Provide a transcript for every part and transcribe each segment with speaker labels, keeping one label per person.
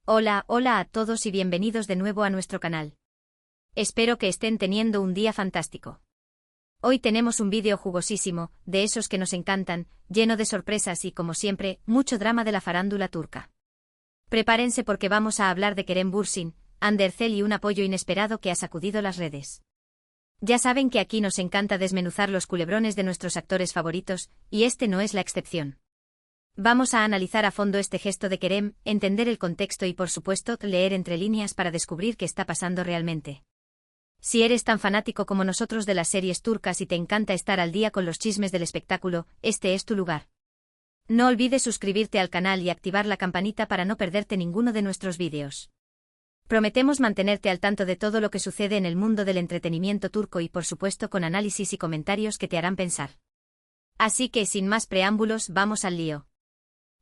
Speaker 1: Hola, hola a todos y bienvenidos de nuevo a nuestro canal. Espero que estén teniendo un día fantástico. Hoy tenemos un vídeo jugosísimo, de esos que nos encantan, lleno de sorpresas y, como siempre, mucho drama de la farándula turca. Prepárense porque vamos a hablar de Kerem Bürsin, Hande Erçel y un apoyo inesperado que ha sacudido las redes. Ya saben que aquí nos encanta desmenuzar los culebrones de nuestros actores favoritos, y este no es la excepción. Vamos a analizar a fondo este gesto de Kerem, entender el contexto y por supuesto leer entre líneas para descubrir qué está pasando realmente. Si eres tan fanático como nosotros de las series turcas y te encanta estar al día con los chismes del espectáculo, este es tu lugar. No olvides suscribirte al canal y activar la campanita para no perderte ninguno de nuestros vídeos. Prometemos mantenerte al tanto de todo lo que sucede en el mundo del entretenimiento turco y por supuesto con análisis y comentarios que te harán pensar. Así que sin más preámbulos, vamos al lío.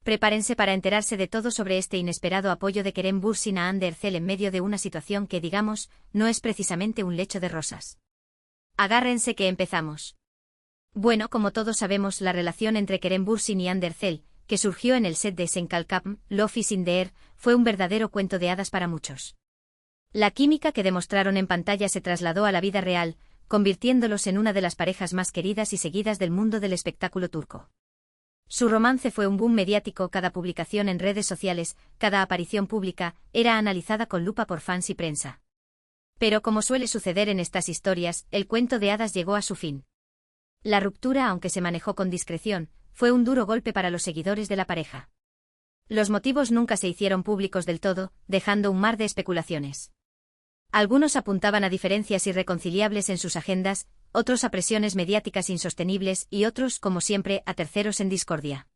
Speaker 1: Prepárense para enterarse de todo sobre este inesperado apoyo de Kerem Bürsin a Hande Erçel en medio de una situación que, digamos, no es precisamente un lecho de rosas. Agárrense que empezamos. Bueno, como todos sabemos, la relación entre Kerem Bürsin y Hande Erçel, que surgió en el set de Sen Kalkapm, Love is in the Air, fue un verdadero cuento de hadas para muchos. La química que demostraron en pantalla se trasladó a la vida real, convirtiéndolos en una de las parejas más queridas y seguidas del mundo del espectáculo turco. Su romance fue un boom mediático, cada publicación en redes sociales, cada aparición pública, era analizada con lupa por fans y prensa. Pero como suele suceder en estas historias, el cuento de hadas llegó a su fin. La ruptura, aunque se manejó con discreción, fue un duro golpe para los seguidores de la pareja. Los motivos nunca se hicieron públicos del todo, dejando un mar de especulaciones. Algunos apuntaban a diferencias irreconciliables en sus agendas, otros a presiones mediáticas insostenibles y otros, como siempre, a terceros en discordia.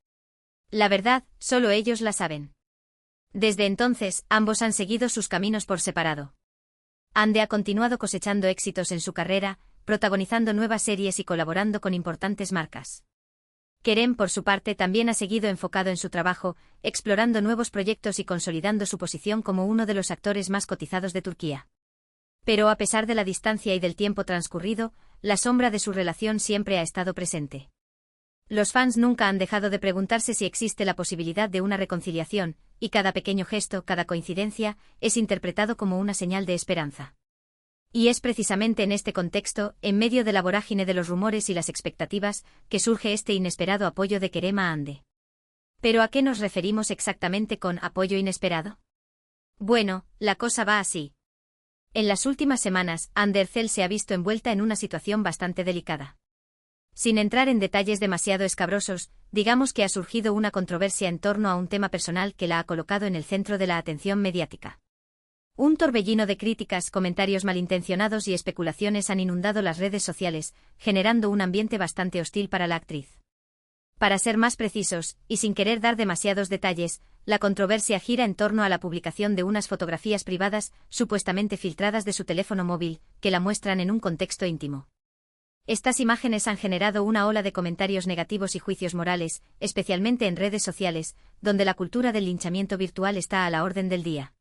Speaker 1: La verdad, solo ellos la saben. Desde entonces, ambos han seguido sus caminos por separado. Hande ha continuado cosechando éxitos en su carrera, protagonizando nuevas series y colaborando con importantes marcas. Kerem, por su parte, también ha seguido enfocado en su trabajo, explorando nuevos proyectos y consolidando su posición como uno de los actores más cotizados de Turquía. Pero a pesar de la distancia y del tiempo transcurrido, la sombra de su relación siempre ha estado presente. Los fans nunca han dejado de preguntarse si existe la posibilidad de una reconciliación, y cada pequeño gesto, cada coincidencia, es interpretado como una señal de esperanza. Y es precisamente en este contexto, en medio de la vorágine de los rumores y las expectativas, que surge este inesperado apoyo de Kerem a Hande. ¿Pero a qué nos referimos exactamente con apoyo inesperado? Bueno, la cosa va así. En las últimas semanas, Hande Erçel se ha visto envuelta en una situación bastante delicada. Sin entrar en detalles demasiado escabrosos, digamos que ha surgido una controversia en torno a un tema personal que la ha colocado en el centro de la atención mediática. Un torbellino de críticas, comentarios malintencionados y especulaciones han inundado las redes sociales, generando un ambiente bastante hostil para la actriz. Para ser más precisos, y sin querer dar demasiados detalles, la controversia gira en torno a la publicación de unas fotografías privadas, supuestamente filtradas de su teléfono móvil, que la muestran en un contexto íntimo. Estas imágenes han generado una ola de comentarios negativos y juicios morales, especialmente en redes sociales, donde la cultura del linchamiento virtual está a la orden del día.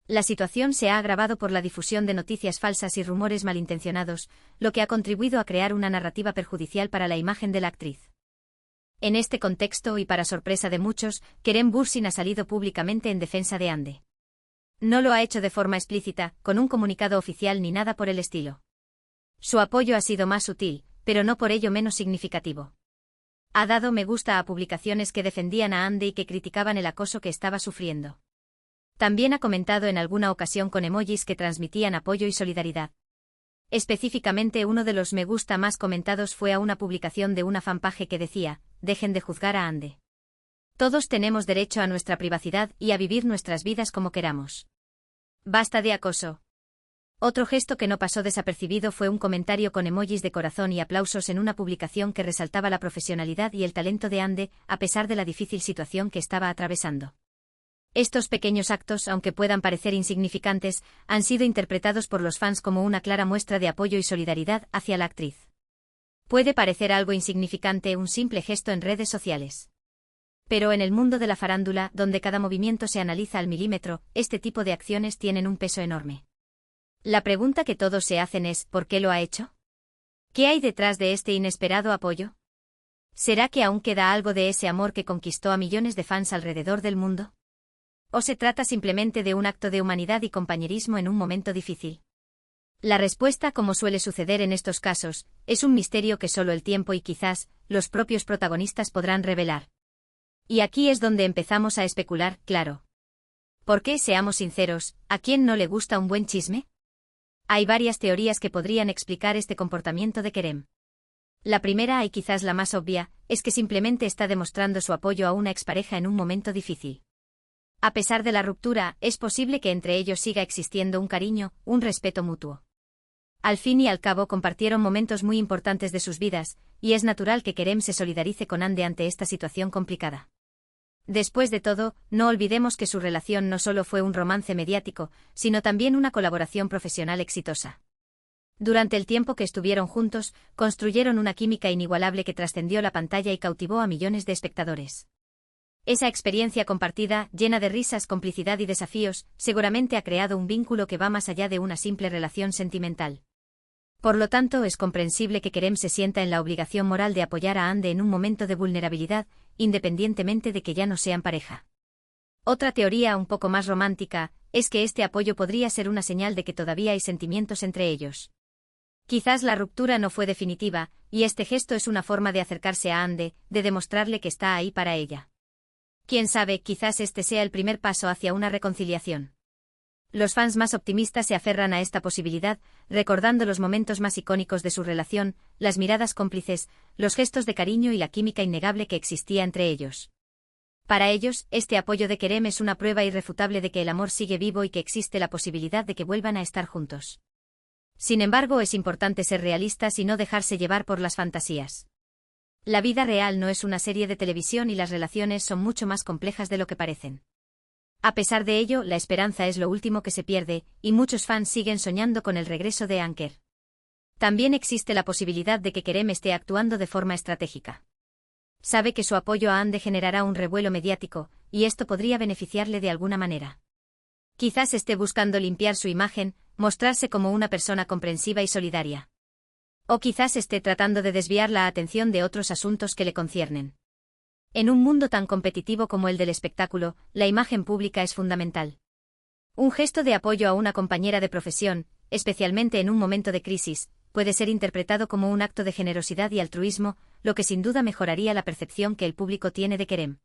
Speaker 1: La situación se ha agravado por la difusión de noticias falsas y rumores malintencionados, lo que ha contribuido a crear una narrativa perjudicial para la imagen de la actriz. En este contexto y para sorpresa de muchos, Kerem Bürsin ha salido públicamente en defensa de Hande. No lo ha hecho de forma explícita, con un comunicado oficial ni nada por el estilo. Su apoyo ha sido más sutil, pero no por ello menos significativo. Ha dado me gusta a publicaciones que defendían a Hande y que criticaban el acoso que estaba sufriendo. También ha comentado en alguna ocasión con emojis que transmitían apoyo y solidaridad. Específicamente, uno de los me gusta más comentados fue a una publicación de una fanpage que decía: dejen de juzgar a Hande. Todos tenemos derecho a nuestra privacidad y a vivir nuestras vidas como queramos. Basta de acoso. Otro gesto que no pasó desapercibido fue un comentario con emojis de corazón y aplausos en una publicación que resaltaba la profesionalidad y el talento de Hande, a pesar de la difícil situación que estaba atravesando. Estos pequeños actos, aunque puedan parecer insignificantes, han sido interpretados por los fans como una clara muestra de apoyo y solidaridad hacia la actriz. Puede parecer algo insignificante un simple gesto en redes sociales. Pero en el mundo de la farándula, donde cada movimiento se analiza al milímetro, este tipo de acciones tienen un peso enorme. La pregunta que todos se hacen es: ¿por qué lo ha hecho? ¿Qué hay detrás de este inesperado apoyo? ¿Será que aún queda algo de ese amor que conquistó a millones de fans alrededor del mundo? ¿O se trata simplemente de un acto de humanidad y compañerismo en un momento difícil? La respuesta, como suele suceder en estos casos, es un misterio que solo el tiempo y quizás los propios protagonistas podrán revelar. Y aquí es donde empezamos a especular, claro. ¿Por qué, seamos sinceros, a quién no le gusta un buen chisme? Hay varias teorías que podrían explicar este comportamiento de Kerem. La primera, y quizás la más obvia, es que simplemente está demostrando su apoyo a una expareja en un momento difícil. A pesar de la ruptura, es posible que entre ellos siga existiendo un cariño, un respeto mutuo. Al fin y al cabo compartieron momentos muy importantes de sus vidas, y es natural que Kerem se solidarice con Hande ante esta situación complicada. Después de todo, no olvidemos que su relación no solo fue un romance mediático, sino también una colaboración profesional exitosa. Durante el tiempo que estuvieron juntos, construyeron una química inigualable que trascendió la pantalla y cautivó a millones de espectadores. Esa experiencia compartida, llena de risas, complicidad y desafíos, seguramente ha creado un vínculo que va más allá de una simple relación sentimental. Por lo tanto, es comprensible que Kerem se sienta en la obligación moral de apoyar a Hande en un momento de vulnerabilidad, independientemente de que ya no sean pareja. Otra teoría un poco más romántica, es que este apoyo podría ser una señal de que todavía hay sentimientos entre ellos. Quizás la ruptura no fue definitiva, y este gesto es una forma de acercarse a Hande, de demostrarle que está ahí para ella. Quién sabe, quizás este sea el primer paso hacia una reconciliación. Los fans más optimistas se aferran a esta posibilidad, recordando los momentos más icónicos de su relación, las miradas cómplices, los gestos de cariño y la química innegable que existía entre ellos. Para ellos, este apoyo de Kerem es una prueba irrefutable de que el amor sigue vivo y que existe la posibilidad de que vuelvan a estar juntos. Sin embargo, es importante ser realistas y no dejarse llevar por las fantasías. La vida real no es una serie de televisión y las relaciones son mucho más complejas de lo que parecen. A pesar de ello, la esperanza es lo último que se pierde, y muchos fans siguen soñando con el regreso de Anker. También existe la posibilidad de que Kerem esté actuando de forma estratégica. Sabe que su apoyo a Hande generará un revuelo mediático, y esto podría beneficiarle de alguna manera. Quizás esté buscando limpiar su imagen, mostrarse como una persona comprensiva y solidaria. O quizás esté tratando de desviar la atención de otros asuntos que le conciernen. En un mundo tan competitivo como el del espectáculo, la imagen pública es fundamental. Un gesto de apoyo a una compañera de profesión, especialmente en un momento de crisis, puede ser interpretado como un acto de generosidad y altruismo, lo que sin duda mejoraría la percepción que el público tiene de Kerem.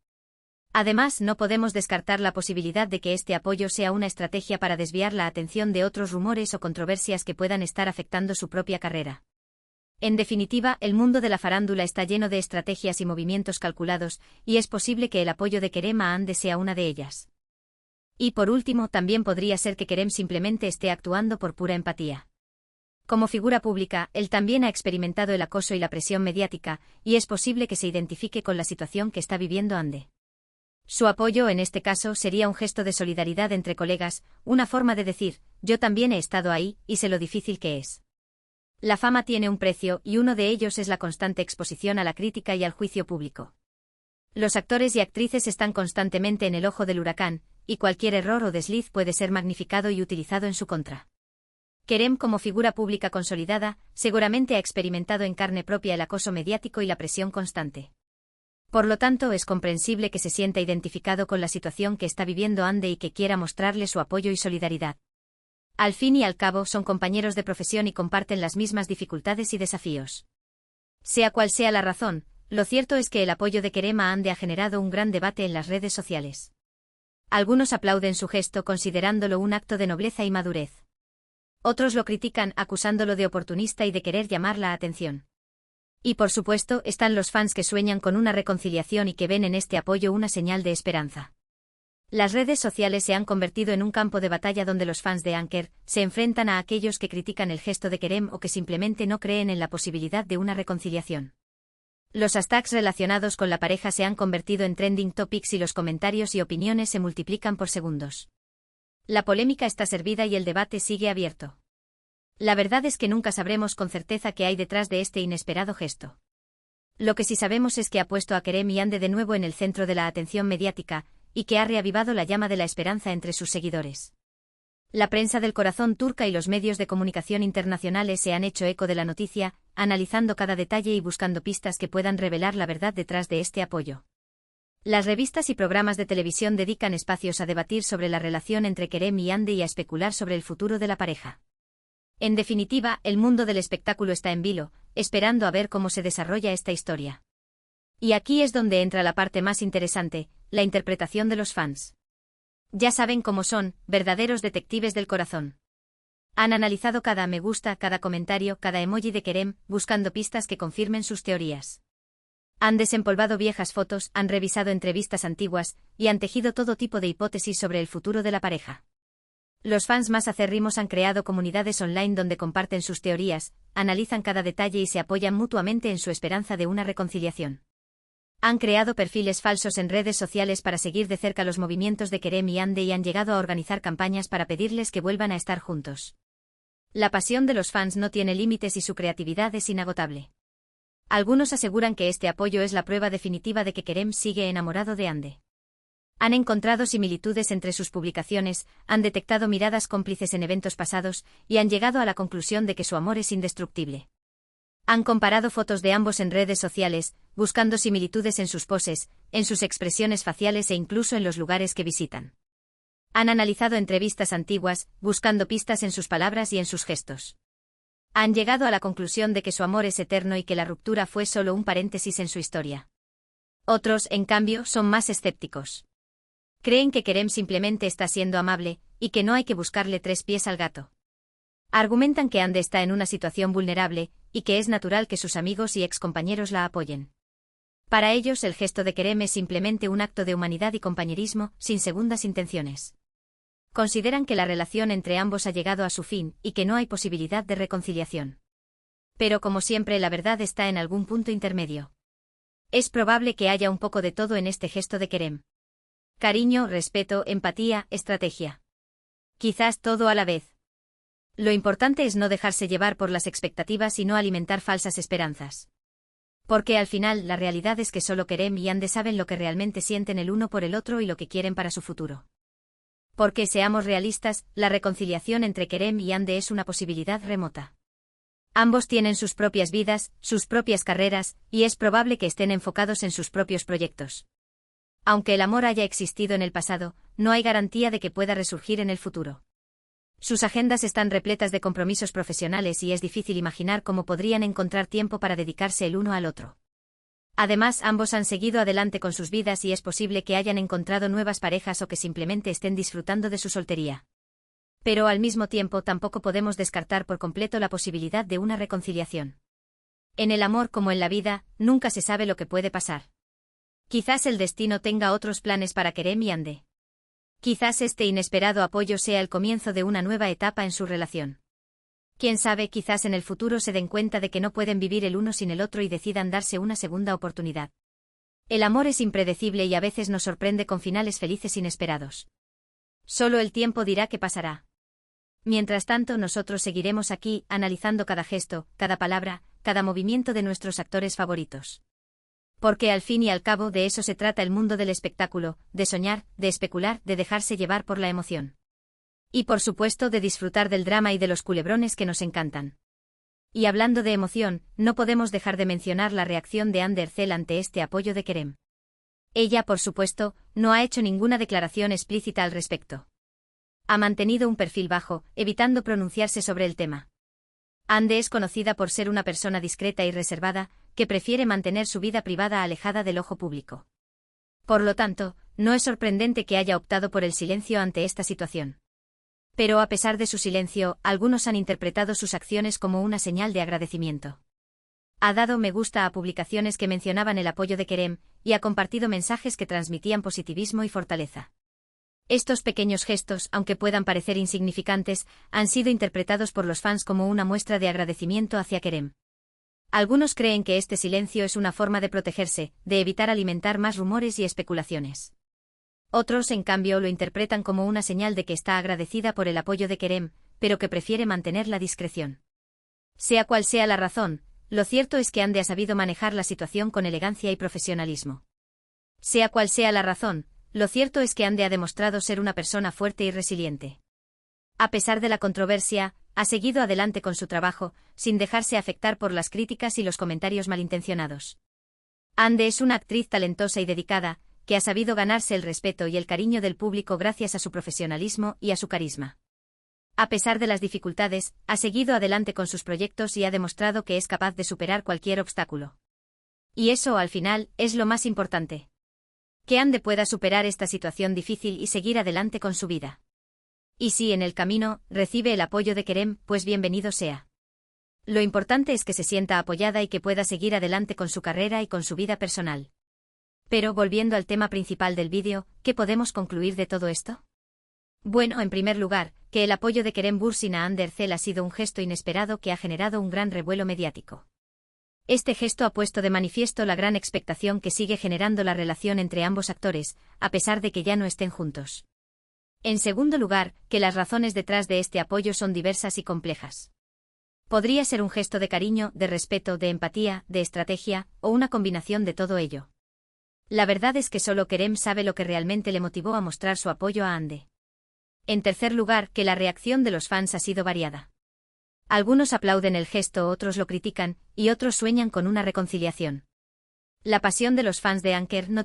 Speaker 1: Además, no podemos descartar la posibilidad de que este apoyo sea una estrategia para desviar la atención de otros rumores o controversias que puedan estar afectando su propia carrera. En definitiva, el mundo de la farándula está lleno de estrategias y movimientos calculados, y es posible que el apoyo de Kerem a Hande sea una de ellas. Y por último, también podría ser que Kerem simplemente esté actuando por pura empatía. Como figura pública, él también ha experimentado el acoso y la presión mediática, y es posible que se identifique con la situación que está viviendo Hande. Su apoyo en este caso sería un gesto de solidaridad entre colegas, una forma de decir, yo también he estado ahí, y sé lo difícil que es. La fama tiene un precio, y uno de ellos es la constante exposición a la crítica y al juicio público. Los actores y actrices están constantemente en el ojo del huracán, y cualquier error o desliz puede ser magnificado y utilizado en su contra. Kerem, como figura pública consolidada, seguramente ha experimentado en carne propia el acoso mediático y la presión constante. Por lo tanto, es comprensible que se sienta identificado con la situación que está viviendo Hande y que quiera mostrarle su apoyo y solidaridad. Al fin y al cabo, son compañeros de profesión y comparten las mismas dificultades y desafíos. Sea cual sea la razón, lo cierto es que el apoyo de Kerem a Hande ha generado un gran debate en las redes sociales. Algunos aplauden su gesto considerándolo un acto de nobleza y madurez. Otros lo critican acusándolo de oportunista y de querer llamar la atención. Y por supuesto, están los fans que sueñan con una reconciliación y que ven en este apoyo una señal de esperanza. Las redes sociales se han convertido en un campo de batalla donde los fans de Anker se enfrentan a aquellos que critican el gesto de Kerem o que simplemente no creen en la posibilidad de una reconciliación. Los hashtags relacionados con la pareja se han convertido en trending topics y los comentarios y opiniones se multiplican por segundos. La polémica está servida y el debate sigue abierto. La verdad es que nunca sabremos con certeza qué hay detrás de este inesperado gesto. Lo que sí sabemos es que ha puesto a Kerem y Hande de nuevo en el centro de la atención mediática, y que ha reavivado la llama de la esperanza entre sus seguidores. La prensa del corazón turca y los medios de comunicación internacionales se han hecho eco de la noticia, analizando cada detalle y buscando pistas que puedan revelar la verdad detrás de este apoyo. Las revistas y programas de televisión dedican espacios a debatir sobre la relación entre Kerem y Hande y a especular sobre el futuro de la pareja. En definitiva, el mundo del espectáculo está en vilo, esperando a ver cómo se desarrolla esta historia. Y aquí es donde entra la parte más interesante, la interpretación de los fans. Ya saben cómo son, verdaderos detectives del corazón. Han analizado cada me gusta, cada comentario, cada emoji de Kerem, buscando pistas que confirmen sus teorías. Han desempolvado viejas fotos, han revisado entrevistas antiguas, y han tejido todo tipo de hipótesis sobre el futuro de la pareja. Los fans más acérrimos han creado comunidades online donde comparten sus teorías, analizan cada detalle y se apoyan mutuamente en su esperanza de una reconciliación. Han creado perfiles falsos en redes sociales para seguir de cerca los movimientos de Kerem y Hande y han llegado a organizar campañas para pedirles que vuelvan a estar juntos. La pasión de los fans no tiene límites y su creatividad es inagotable. Algunos aseguran que este apoyo es la prueba definitiva de que Kerem sigue enamorado de Hande. Han encontrado similitudes entre sus publicaciones, han detectado miradas cómplices en eventos pasados y han llegado a la conclusión de que su amor es indestructible. Han comparado fotos de ambos en redes sociales, buscando similitudes en sus poses, en sus expresiones faciales e incluso en los lugares que visitan. Han analizado entrevistas antiguas, buscando pistas en sus palabras y en sus gestos. Han llegado a la conclusión de que su amor es eterno y que la ruptura fue solo un paréntesis en su historia. Otros, en cambio, son más escépticos. Creen que Kerem simplemente está siendo amable, y que no hay que buscarle tres pies al gato. Argumentan que Hande está en una situación vulnerable, y que es natural que sus amigos y excompañeros la apoyen. Para ellos el gesto de Kerem es simplemente un acto de humanidad y compañerismo, sin segundas intenciones. Consideran que la relación entre ambos ha llegado a su fin, y que no hay posibilidad de reconciliación. Pero como siempre la verdad está en algún punto intermedio. Es probable que haya un poco de todo en este gesto de Kerem. Cariño, respeto, empatía, estrategia. Quizás todo a la vez. Lo importante es no dejarse llevar por las expectativas y no alimentar falsas esperanzas. Porque al final la realidad es que solo Kerem y Hande saben lo que realmente sienten el uno por el otro y lo que quieren para su futuro. Porque seamos realistas, la reconciliación entre Kerem y Hande es una posibilidad remota. Ambos tienen sus propias vidas, sus propias carreras, y es probable que estén enfocados en sus propios proyectos. Aunque el amor haya existido en el pasado, no hay garantía de que pueda resurgir en el futuro. Sus agendas están repletas de compromisos profesionales y es difícil imaginar cómo podrían encontrar tiempo para dedicarse el uno al otro. Además, ambos han seguido adelante con sus vidas y es posible que hayan encontrado nuevas parejas o que simplemente estén disfrutando de su soltería. Pero al mismo tiempo tampoco podemos descartar por completo la posibilidad de una reconciliación. En el amor como en la vida, nunca se sabe lo que puede pasar. Quizás el destino tenga otros planes para Kerem y Hande. Quizás este inesperado apoyo sea el comienzo de una nueva etapa en su relación. Quién sabe, quizás en el futuro se den cuenta de que no pueden vivir el uno sin el otro y decidan darse una segunda oportunidad. El amor es impredecible y a veces nos sorprende con finales felices inesperados. Solo el tiempo dirá qué pasará. Mientras tanto, nosotros seguiremos aquí, analizando cada gesto, cada palabra, cada movimiento de nuestros actores favoritos. Porque al fin y al cabo de eso se trata el mundo del espectáculo, de soñar, de especular, de dejarse llevar por la emoción. Y por supuesto de disfrutar del drama y de los culebrones que nos encantan. Y hablando de emoción, no podemos dejar de mencionar la reacción de Hande Erçel ante este apoyo de Kerem. Ella, por supuesto, no ha hecho ninguna declaración explícita al respecto. Ha mantenido un perfil bajo, evitando pronunciarse sobre el tema. Hande es conocida por ser una persona discreta y reservada, que prefiere mantener su vida privada alejada del ojo público. Por lo tanto, no es sorprendente que haya optado por el silencio ante esta situación. Pero a pesar de su silencio, algunos han interpretado sus acciones como una señal de agradecimiento. Ha dado me gusta a publicaciones que mencionaban el apoyo de Kerem, y ha compartido mensajes que transmitían positivismo y fortaleza. Estos pequeños gestos, aunque puedan parecer insignificantes, han sido interpretados por los fans como una muestra de agradecimiento hacia Kerem. Algunos creen que este silencio es una forma de protegerse, de evitar alimentar más rumores y especulaciones. Otros, en cambio, lo interpretan como una señal de que está agradecida por el apoyo de Kerem, pero que prefiere mantener la discreción. Sea cual sea la razón, lo cierto es que Hande ha sabido manejar la situación con elegancia y profesionalismo. Sea cual sea la razón, lo cierto es que Hande ha demostrado ser una persona fuerte y resiliente. A pesar de la controversia, ha seguido adelante con su trabajo, sin dejarse afectar por las críticas y los comentarios malintencionados. Hande es una actriz talentosa y dedicada, que ha sabido ganarse el respeto y el cariño del público gracias a su profesionalismo y a su carisma. A pesar de las dificultades, ha seguido adelante con sus proyectos y ha demostrado que es capaz de superar cualquier obstáculo. Y eso, al final, es lo más importante. Que Ande pueda superar esta situación difícil y seguir adelante con su vida. Y si en el camino recibe el apoyo de Kerem, pues bienvenido sea. Lo importante es que se sienta apoyada y que pueda seguir adelante con su carrera y con su vida personal. Pero volviendo al tema principal del vídeo, ¿qué podemos concluir de todo esto? Bueno, en primer lugar, que el apoyo de Kerem Bürsin a Hande Erçel ha sido un gesto inesperado que ha generado un gran revuelo mediático. Este gesto ha puesto de manifiesto la gran expectación que sigue generando la relación entre ambos actores, a pesar de que ya no estén juntos. En segundo lugar, que las razones detrás de este apoyo son diversas y complejas. Podría ser un gesto de cariño, de respeto, de empatía, de estrategia, o una combinación de todo ello. La verdad es que solo Kerem sabe lo que realmente le motivó a mostrar su apoyo a Hande. En tercer lugar, que la reacción de los fans ha sido variada. Algunos aplauden el gesto, otros lo critican, y otros sueñan con una reconciliación. La pasión de los fans de Anker no